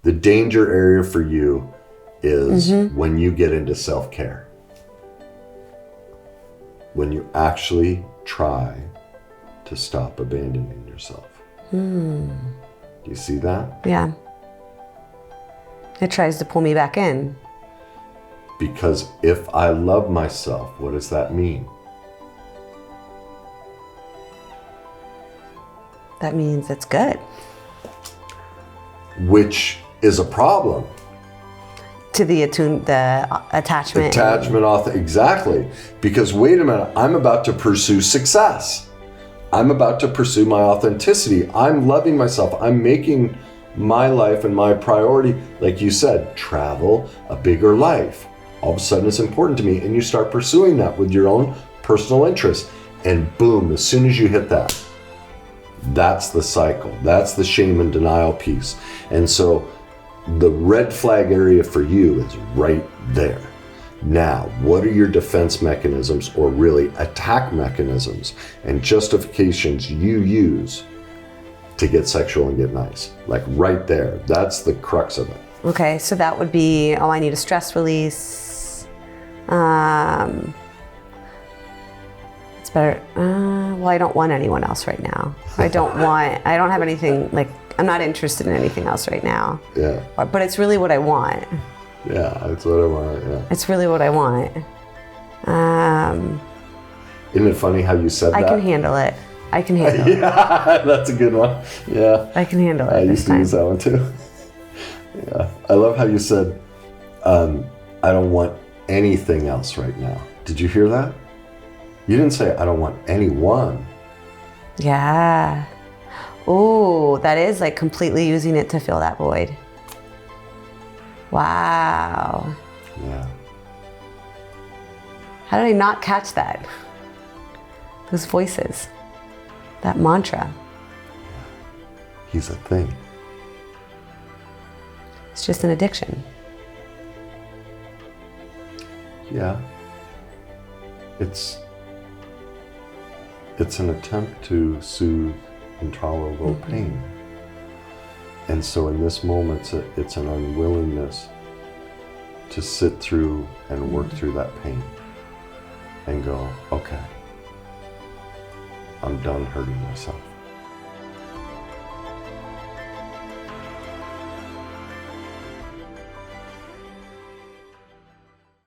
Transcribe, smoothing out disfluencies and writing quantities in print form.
The danger area for you is when you get into self-care. When you actually try to stop abandoning yourself. Do you see that? Yeah. It tries to pull me back in. Because if I love myself, what does that mean? That means it's good. Which is a problem. To the attachment. Exactly. Because wait a minute, I'm about to pursue success. I'm about to pursue my authenticity. I'm loving myself. I'm making my life and my priority, like you said, travel, a bigger life. All of a sudden it's important to me, and you start pursuing that with your own personal interests. And boom, as soon as you hit that, that's the cycle. That's the shame and denial piece. And so the red flag area for you is right there. Now, what are your defense mechanisms, or really attack mechanisms and justifications you use to get sexual and get nice? Like right there. That's the crux of it. Okay, so that would be, I need a stress release. It's better. Well, I don't want anyone else right now. I don't have anything, like, I'm not interested in anything else right now. Yeah. But it's really what I want. Yeah, that's what I want, yeah. It's really what I want. Isn't it funny how you said that? I can handle it. Yeah, that's a good one. Yeah. I can handle it. I used to use that one too. Yeah. I love how you said, I don't want anything else right now. Did you hear that? You didn't say, I don't want anyone. Yeah. Oh, that is like completely using it to fill that void. Wow. Yeah. How did I not catch that? Those voices. That mantra. He's a thing. It's just an addiction. Yeah. It's an attempt to soothe intolerable pain. And so in this moment, it's an unwillingness to sit through and work through that pain and go, okay, I'm done hurting myself.